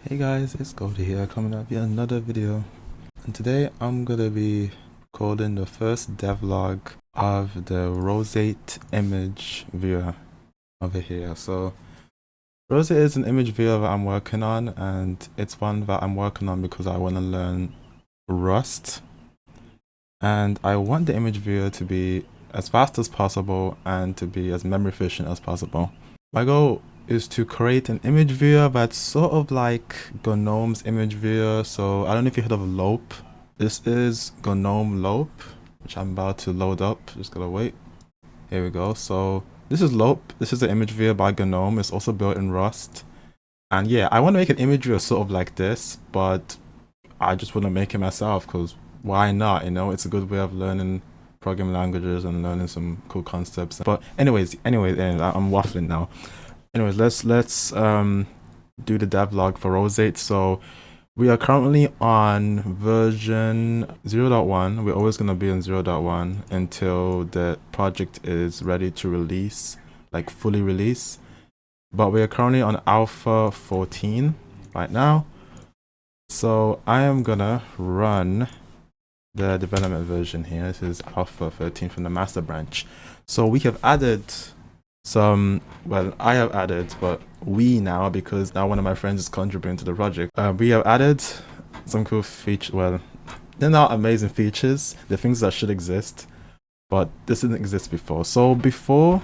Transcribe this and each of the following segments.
Hey guys, it's Goldy here coming up with another video, and today I'm gonna be recording the first devlog of the Roseate image viewer over here. So Roseate is an image viewer that I'm working on, and it's one that I'm working on because I want to learn Rust, and I want the image viewer to be as fast as possible and to be as memory efficient as possible. My goal is to create an image viewer that's sort of like GNOME's image viewer. So I don't know if you heard of Lope. This is GNOME Lope, which I'm about to load up. Just gotta wait. Here we go. So this is Lope. This is the image viewer by GNOME. It's also built in Rust. And yeah, I want to make an image viewer sort of like this, but I just want to make it myself because why not? You know, it's a good way of learning programming languages and learning some cool concepts. But anyways, I'm waffling now. Anyways, let's do the devlog for Roseate. So we are currently on version 0.1. We're always gonna be on 0.1 until the project is ready to release, like fully release. But we are currently on alpha 14 right now. So I am gonna run the development version here. This is alpha 13 from the master branch. So we have added some, well, I have added, but we now, because now one of my friends is contributing to the project, we have added some cool features. Well, they're not amazing features, they're things that should exist, but this didn't exist before. So before,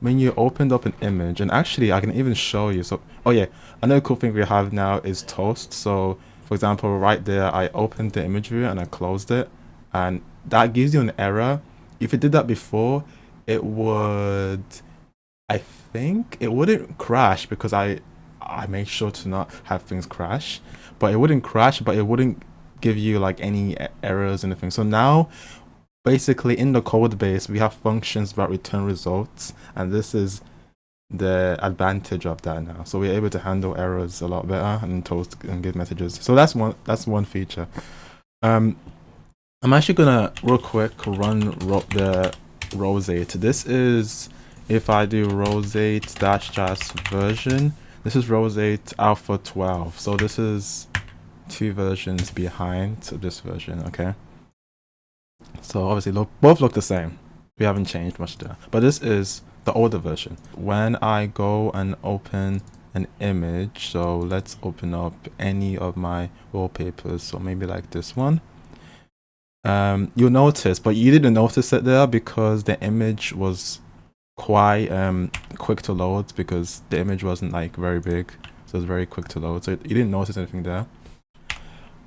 when you opened up an image, and actually I can even show you. So, oh yeah, another cool thing we have now is toast. So for example, right there, I opened the image viewer and I closed it, and that gives you an error. If you did that before, it would, I think it wouldn't crash because I made sure to not have things crash, but it wouldn't crash, but it wouldn't give you like any errors or anything. So now basically in the code base we have functions that return results, and this is the advantage of that now. So we're able to handle errors a lot better and toast and give messages. So that's one feature. I'm actually gonna real quick run the Roseate. This is, if I do Roseate -- version, this is Roseate alpha 12. So this is 2 versions behind this version, okay? So obviously both look the same. We haven't changed much there. But this is the older version. When I go and open an image, so let's open up any of my wallpapers. So maybe like this one. You'll notice, but you didn't notice it there because the image was quite quick to load, because the image wasn't like very big, so it's very quick to load, so you didn't notice anything there.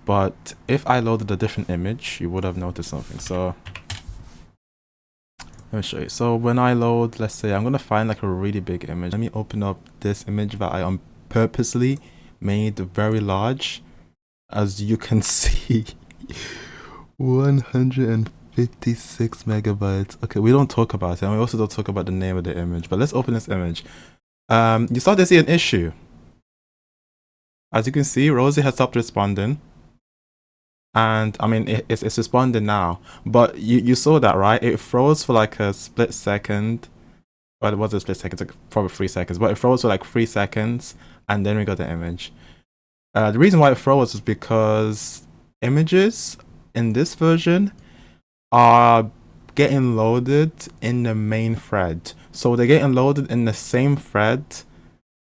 But if I loaded a different image, you would have noticed something. So let me show you. So when I load, let's say I'm gonna find like a really big image. Let me open up this image that I purposely made very large. As you can see, 156 megabytes. Okay, we don't talk about it, and we also don't talk about the name of the image, but let's open this image. You start to see an issue. As you can see, Rosie has stopped responding, and I mean it's responding now, but you saw that, right? It froze for like a split second. Well, it wasn't a split second, it's like probably 3 seconds, but it froze for like 3 seconds, and then we got the image. The reason why it froze is because images in this version are getting loaded in the main thread. So they're getting loaded in the same thread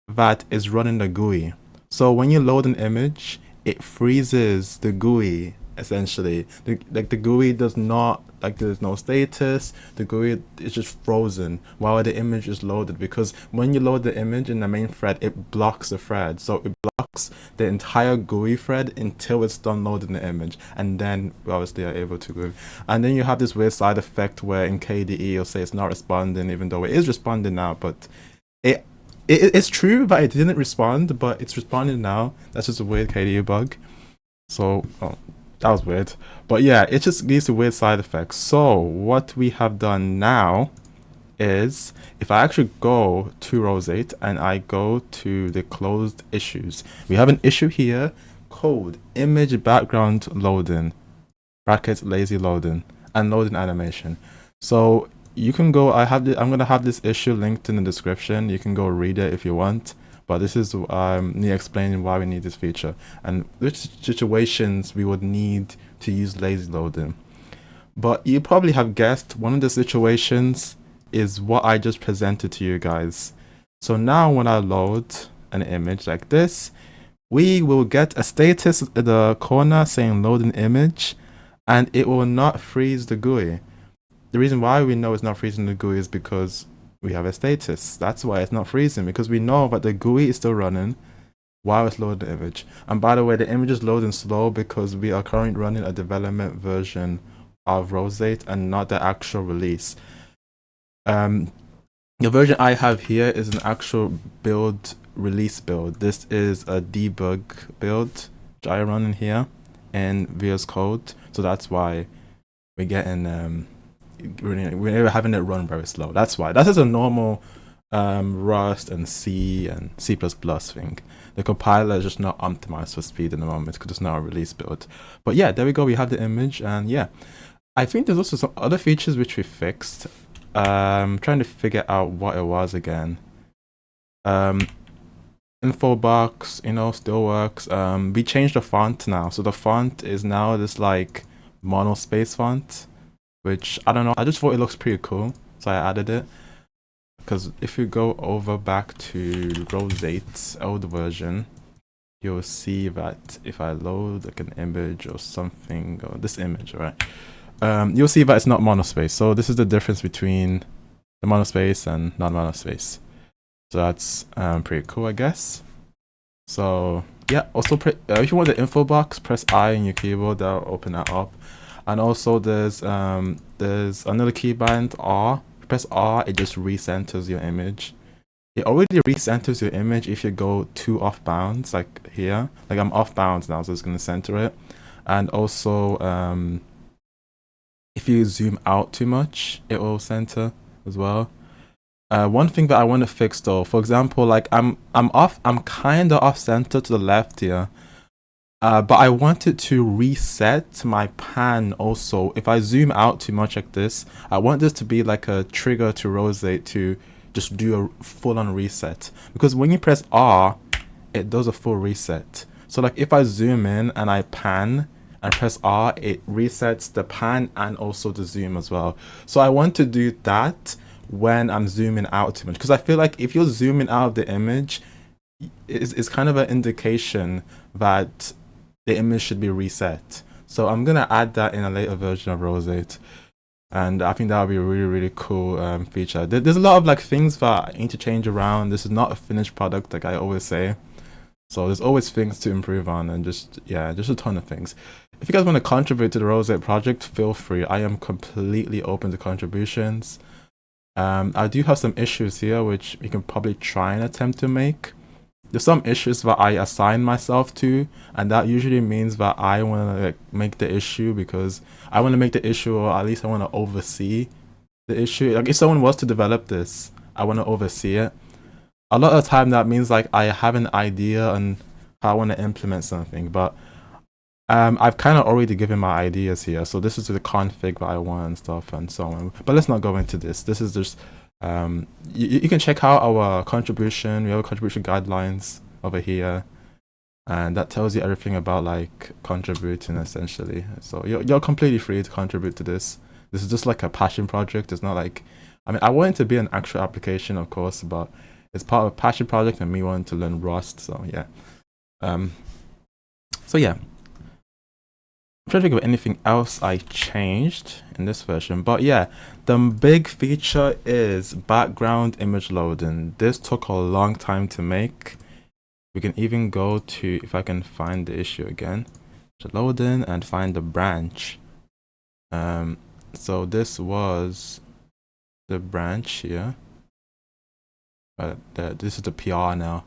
that is running the GUI. So when you load an image, it freezes the GUI essentially. The GUI does not, like, there's no status. The GUI is just frozen while the image is loaded, because when you load the image in the main thread, it blocks the thread. So it blocks the entire GUI thread until it's done loading the image, and then we obviously are able to go. And then you have this weird side effect where in KDE you'll say it's not responding, even though it is responding now. But it's true that it didn't respond, but it's responding now. That's just a weird KDE bug. So that was weird, but yeah, it just leads to weird side effects. So what we have done now is, if I actually go to Roseate and I go to the closed issues, we have an issue here, code image background loading, brackets lazy loading, and loading animation. So you can go, I'm gonna have this issue linked in the description. You can go read it if you want, but this is me explaining why we need this feature and which situations we would need to use lazy loading. But you probably have guessed one of the situations is what I just presented to you guys. So now when I load an image like this, we will get a status in the corner saying load an image, and it will not freeze the GUI. The reason why we know it's not freezing the GUI is because we have a status. That's why it's not freezing, because we know that the GUI is still running while it's loading the image. And by the way, the image is loading slow because we are currently running a development version of Roseate and not the actual release. The version I have here is an actual release build. This is a debug build which I run in here in VS Code, so that's why we're getting we're having it run very slow. That's why. That is a normal Rust and C and C++ thing. The compiler is just not optimized for speed in the moment because it's not a release build. But yeah, there we go. We have the image, and yeah, I think there's also some other features which we fixed. I'm trying to figure out what it was again. Info box, you know, still works. We changed the font now, so the font is now this like monospace font, which I don't know. I just thought it looks pretty cool, so I added it. Because if you go over back to Roseate's old version, you'll see that if I load like an image or something, or this image, right? You'll see that it's not monospace. So this is the difference between the monospace and non-monospace. So that's pretty cool, I guess. So yeah, also if you want the info box, press I in your keyboard, that'll open that up. And also there's another keybind, R. Press R, it just recenters your image. It already recenters your image if you go too off bounds, like here. Like I'm off bounds now, so it's gonna center it. And also if you zoom out too much, it will center as well. One thing that I want to fix though, for example, like I'm kind of off center to the left here, but I want it to reset my pan also. If I zoom out too much like this, I want this to be like a trigger to Roseate to just do a full-on reset, because when you press R, it does a full reset. So like if I zoom in and I pan and press R, it resets the pan and also the zoom as well. So I want to do that when I'm zooming out too much, because I feel like if you're zooming out of the image, it's kind of an indication that the image should be reset. So I'm gonna add that in a later version of Roseate, and I think that would be a really cool feature. There's a lot of like things that I need to change around. This is not a finished product, like I always say. So there's always things to improve on, and just a ton of things. If you guys want to contribute to the Roseate project, feel free. I am completely open to contributions. I do have some issues here which we can probably try and attempt to make. There's some issues that I assign myself to, and that usually means that I want to like make the issue, because I want to make the issue, or at least I want to oversee the issue. Like if someone was to develop this, I want to oversee it. A lot of the time that means like I have an idea on how I want to implement something, but I've kind of already given my ideas here. So this is the config that I want and stuff and so on. But let's not go into this. This is just you can check out our contribution. We have a contribution guidelines over here, and that tells you everything about like contributing essentially. So you're completely free to contribute to this. This is just like a passion project. It's not like, I mean, I want it to be an actual application, of course, but it's part of a passion project and me wanting to learn Rust. So yeah. So yeah. I'm trying to think of anything else I changed in this version, but yeah, the big feature is background image loading. This took a long time to make. We can even go to, if I can find the issue again, to load in and find the branch. So this was the branch here. This is the PR now.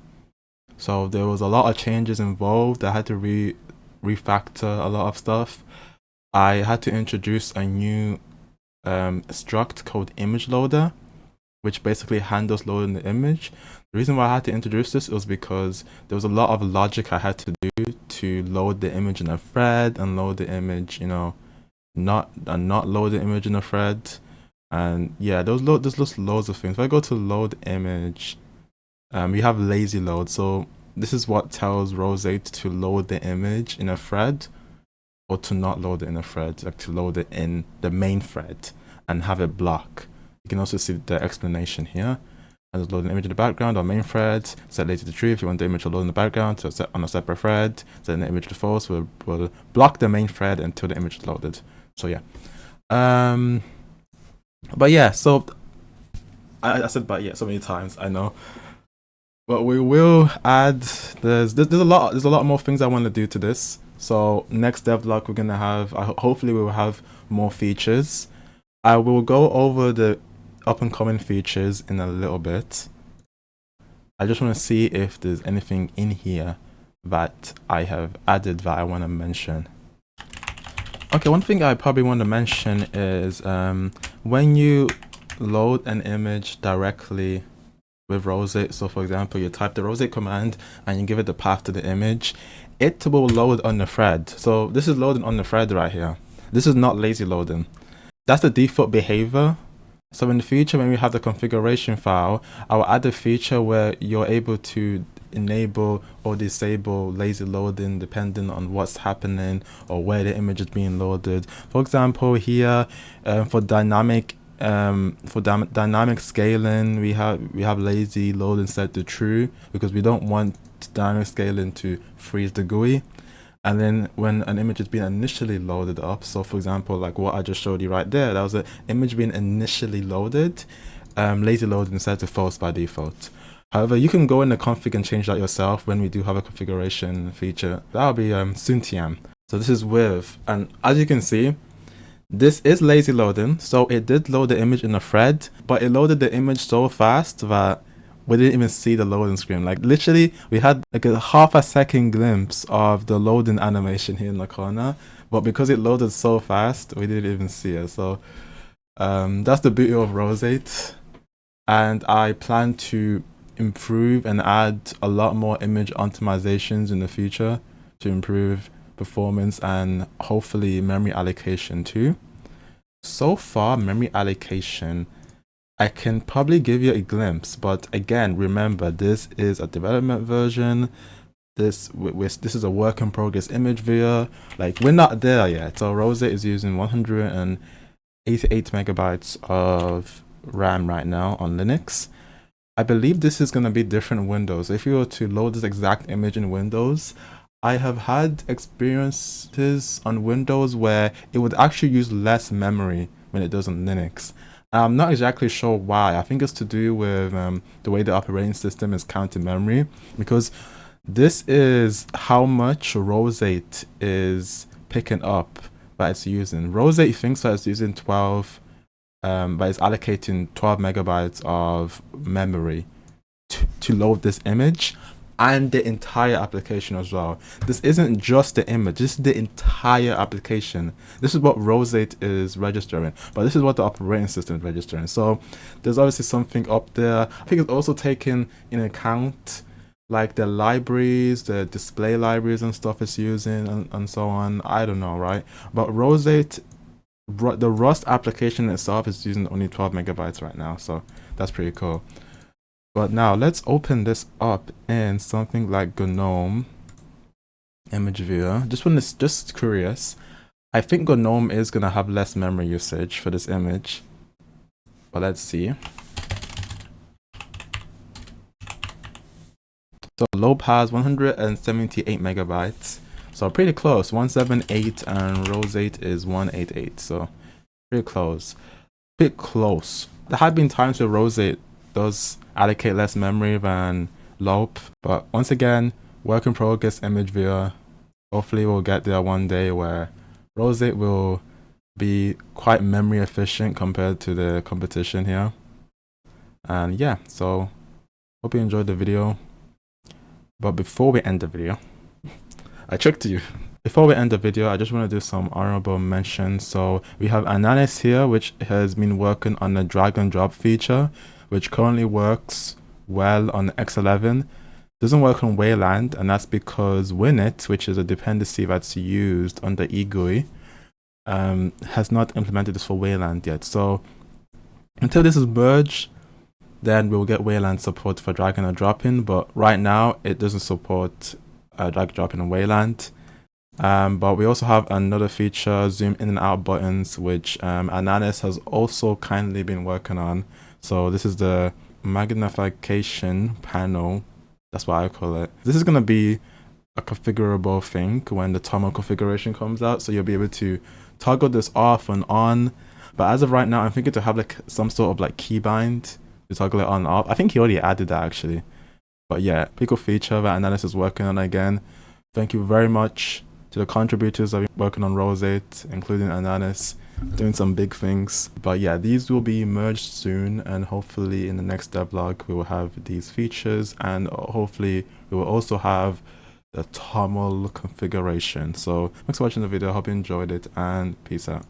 So there was a lot of changes involved. I had to refactor a lot of stuff. I had to introduce a new struct called image loader, which basically handles loading the image. The reason why I had to introduce this was because there was a lot of logic I had to do to load the image in a thread and load the image, you know, not load the image in a thread. And yeah, there's loads of things. If I go to load image we have lazy load. So this is what tells Roseate to load the image in a thread or to not load it in a thread, like to load it in the main thread and have it block. You can also see the explanation here. And just load an image in the background on main thread, set lazy to true if you want the image to load in the background, so set on a separate thread, set the image to false, will block the main thread until the image is loaded. So yeah. But yeah, so I said but yeah so many times, I know. But we will add, there's a lot more things I want to do to this. So next devlog we're gonna have, hopefully we will have more features. I will go over the up and coming features in a little bit. I just want to see if there's anything in here that I have added that I want to mention. Okay, one thing I probably want to mention is when you load an image directly with Roseate, so for example you type the Roseate command and you give it the path to the image, it will load on the thread. So this is loading on the thread right here. This is not lazy loading. That's the default behavior. So in the future, when we have the configuration file, I will add a feature where you're able to enable or disable lazy loading depending on what's happening or where the image is being loaded. For example, here for dynamic scaling, we have lazy loading set to true because we don't want dynamic scaling to freeze the GUI. And then when an image is being initially loaded up, so for example, like what I just showed you right there, that was an image being initially loaded, lazy loading is set to false by default. However, you can go in the config and change that yourself when we do have a configuration feature. That'll be soon TM. So this is with, and as you can see, this is lazy loading. So it did load the image in a thread, but it loaded the image so fast that we didn't even see the loading screen. Like literally we had like a half a second glimpse of the loading animation here in the corner, but because it loaded so fast we didn't even see it. So that's the beauty of Roseate, and I plan to improve and add a lot more image optimizations in the future to improve performance and hopefully memory allocation too. So far, memory allocation, I can probably give you a glimpse, but again, remember this is a development version. This is a work in progress image viewer. Like we're not there yet. So Roseate is using 188 megabytes of RAM right now on Linux. I believe this is going to be different Windows. If you were to load this exact image in Windows, I have had experiences on Windows where it would actually use less memory when it does on Linux. I'm not exactly sure why. I think it's to do with the way the operating system is counting memory, because this is how much Roseate is picking up that it's using. Roseate thinks that it's using 12, but it's allocating 12 megabytes of memory to load this image and the entire application as well. This isn't just the image, this is the entire application. This is what Roseate is registering, but this is what the operating system is registering. So there's obviously something up there. I think it's also taken in account like the libraries, the display libraries and stuff it's using and so on. I don't know, right? But Roseate, the Rust application itself is using only 12 megabytes right now, so that's pretty cool. But now let's open this up in something like GNOME image viewer. Just curious. I think GNOME is gonna have less memory usage for this image, but let's see. So Lobe has 178 megabytes, so pretty close. 178 and Roseate is 188, so pretty close. Bit close. There have been times where Roseate does allocate less memory than Lobe, but once again, work in progress image viewer. Hopefully we'll get there one day where Roseate will be quite memory efficient compared to the competition here. And yeah, so hope you enjoyed the video. But before we end the video, I tricked you. Before we end the video, I just want to do some honorable mentions. So we have Ananis here, which has been working on the drag and drop feature, which currently works well on X11. Doesn't work on Wayland, and that's because Winit, which is a dependency that's used under eGUI, has not implemented this for Wayland yet. So until this is merged, then we'll get Wayland support for dragging and dropping, but right now it doesn't support drag, dropping, and Wayland. But we also have another feature, zoom in and out buttons, which Ananis has also kindly been working on. So this is the magnification panel, that's what I call it. This is going to be a configurable thing when the toggle configuration comes out, so you'll be able to toggle this off and on. But as of right now, I'm thinking to have like some sort of like keybind to toggle it on and off. I think he already added that actually. But yeah, pretty cool feature that Ananis is working on again. Thank you very much to the contributors that have been working on Roseate, including Ananis, doing some big things. But yeah, these will be merged soon, and hopefully in the next devlog we will have these features, and hopefully we will also have the toggle configuration. So thanks for watching the video, hope you enjoyed it, and peace out.